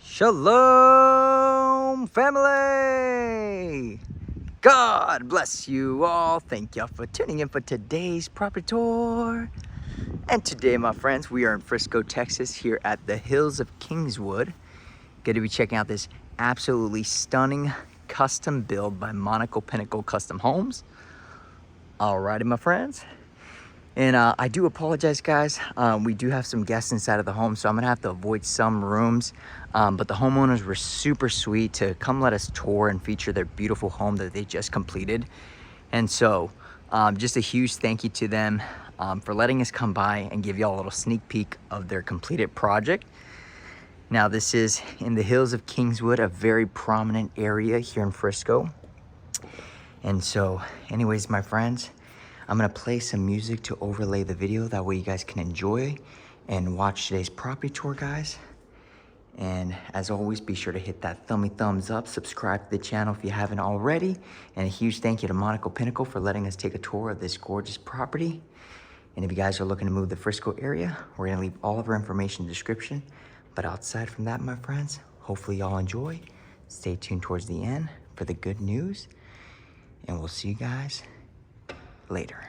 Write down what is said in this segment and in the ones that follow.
Shalom, family! God bless you all. Thank y'all for tuning in for today's property tour. And today, my friends, we are in Frisco, Texas, here at the hills of Kingswood. Going to be checking out this absolutely stunning custom build by Monaco Pinnacle Custom Homes. Alrighty, my friends. And I do apologize, guys. We do have some guests inside of the home, so I'm gonna have to avoid some rooms. But the homeowners were super sweet to come let us tour and feature their beautiful home that they just completed. And so just a huge thank you to them for letting us come by and give y'all a little sneak peek of their completed project. Now, this is in the hills of Kingswood, a very prominent area here in Frisco. And so anyways, my friends, I'm gonna play some music to overlay the video. That way you guys can enjoy and watch today's property tour, guys. And as always, be sure to hit that thumbs up, subscribe to the channel if you haven't already. And a huge thank you to Monaco Pinnacle for letting us take a tour of this gorgeous property. And if you guys are looking to move the Frisco area, we're gonna leave all of our information in the description. But outside from that, my friends, hopefully y'all enjoy. Stay tuned towards the end for the good news. And we'll see you guys later.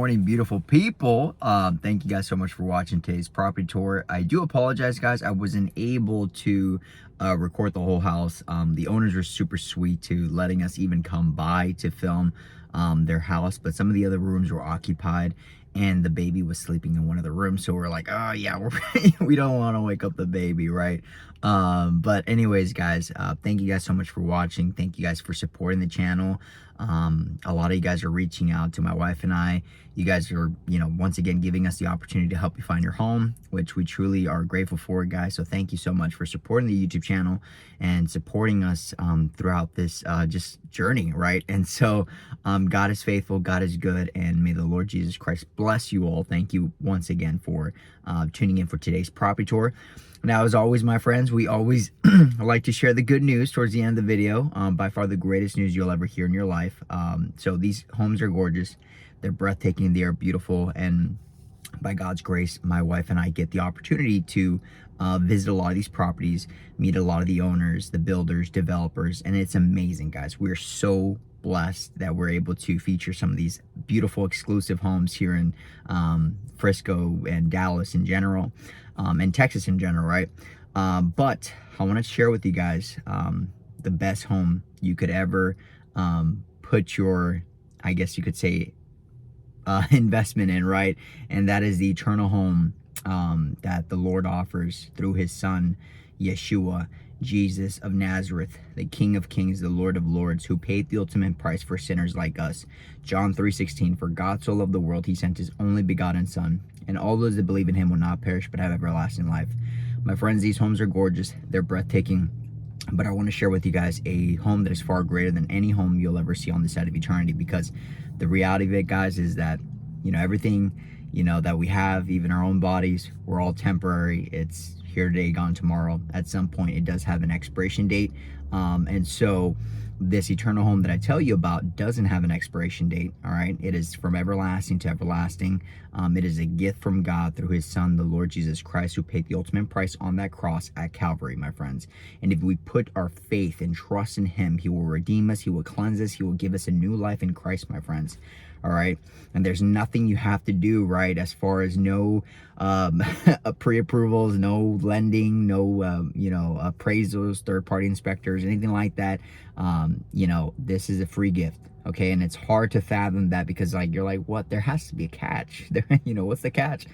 morning, beautiful people. Thank you guys so much for watching today's property tour. I do apologize, guys. I wasn't able to record the whole house. The owners were super sweet to letting us even come by to film their house, but some of the other rooms were occupied and the baby was sleeping in one of the rooms. So we're like, oh yeah, we don't want to wake up the baby, right? But anyways, guys, thank you guys so much for watching. Thank you guys for supporting the channel. A lot of you guys are reaching out to my wife and I. You guys are, once again, giving us the opportunity to help you find your home, which we truly are grateful for, guys. So thank you so much for supporting the YouTube channel and supporting us throughout this just journey, right? And so God is faithful, God is good, and may the Lord Jesus Christ bless you all. Thank you once again for tuning in for today's property tour. Now, as always, my friends, we always like to share the good news towards the end of the video. By far the greatest news you'll ever hear in your life. So these homes are gorgeous. They're breathtaking. They are beautiful. And by God's grace, my wife and I get the opportunity to visit a lot of these properties, meet a lot of the owners, the builders, developers, and it's amazing, guys. We're so blessed that we're able to feature some of these beautiful exclusive homes here in Frisco and Dallas in general, and Texas in general, right? But I want to share with you guys the best home you could ever put your, I guess you could say, investment in, right? And that is the eternal home that the Lord offers through his son, Yeshua, Jesus of Nazareth, the King of Kings, the Lord of Lords, who paid the ultimate price for sinners like us. John 3:16, for God so loved the world, he sent his only begotten son, and all those that believe in him will not perish but have everlasting life. My friends, these homes are gorgeous. They're breathtaking. But I want to share with you guys a home that is far greater than any home you'll ever see on this side of eternity, because the reality of it, guys, is that, everything, that we have, even our own bodies, we're all temporary. It's here today, gone tomorrow. At some point, it does have an expiration date. And so this eternal home that I tell you about doesn't have an expiration date, all right? It is from everlasting to everlasting. It is a gift from God through his son, the Lord Jesus Christ, who paid the ultimate price on that cross at Calvary, my friends. And if we put our faith and trust in him, he will redeem us, he will cleanse us, he will give us a new life in Christ, my friends. All right, and there's nothing you have to do, right, as far as no pre-approvals, no lending, no appraisals, third-party inspectors, anything like that. This is a free gift, okay? And it's hard to fathom that, because you're like, what? There has to be a catch. What's the catch?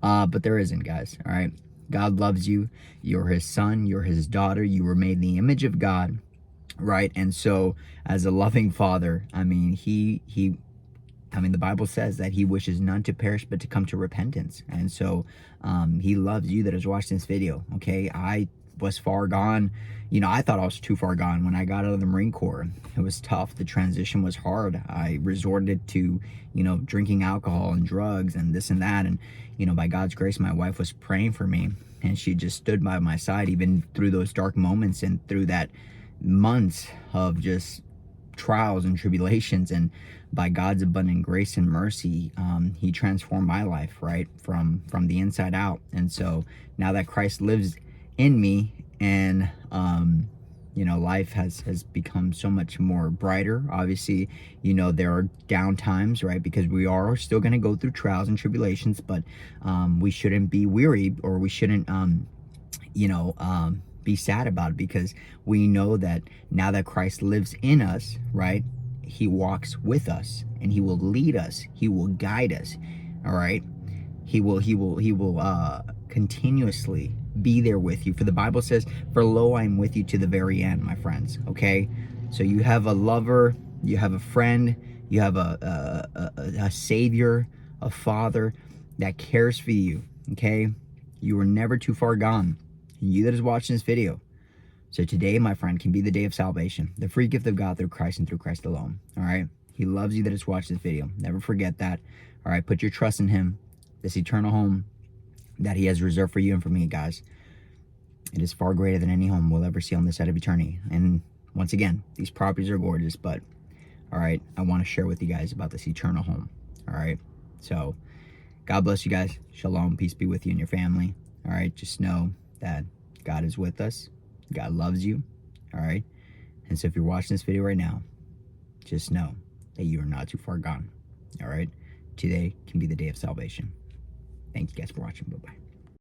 But there isn't, guys. All right, God loves you. You're his son, you're his daughter, you were made in the image of God, right? And so as a loving father, the Bible says that he wishes none to perish but to come to repentance. And so he loves you that is watching this video, okay? I was far gone. I thought I was too far gone when I got out of the Marine Corps. It was tough. The transition was hard. I resorted to, drinking alcohol and drugs and this and that. And, by God's grace, my wife was praying for me, and she just stood by my side even through those dark moments and through that months of just trials and tribulations. And by God's abundant grace and mercy, he transformed my life, right, from the inside out. And so now that Christ lives in me, and life has become so much more brighter. Obviously, there are down times, right, because we are still going to go through trials and tribulations, but we shouldn't be weary, or we shouldn't be sad about it, because we know that now that Christ lives in us, right, he walks with us, and he will lead us, he will guide us, all right? He will continuously be there with you. For the Bible says, for lo, I am with you to the very end, my friends, okay? So you have a lover, you have a friend, you have a savior, a father that cares for you, okay? You are never too far gone. And you that is watching this video, so today, my friend, can be the day of salvation, the free gift of God through Christ and through Christ alone, all right? He loves you that is watching this video. Never forget that, all right? Put your trust in him, this eternal home that he has reserved for you and for me, guys. It is far greater than any home we'll ever see on this side of eternity. And once again, these properties are gorgeous, but, all right, I want to share with you guys about this eternal home, all right? So God bless you guys. Shalom, peace be with you and your family, all right? Just know that God is with us. God loves you, all right? And so if you're watching this video right now, just know that you are not too far gone, all right? today can be the day of salvation. Thank you guys for watching. Bye-bye.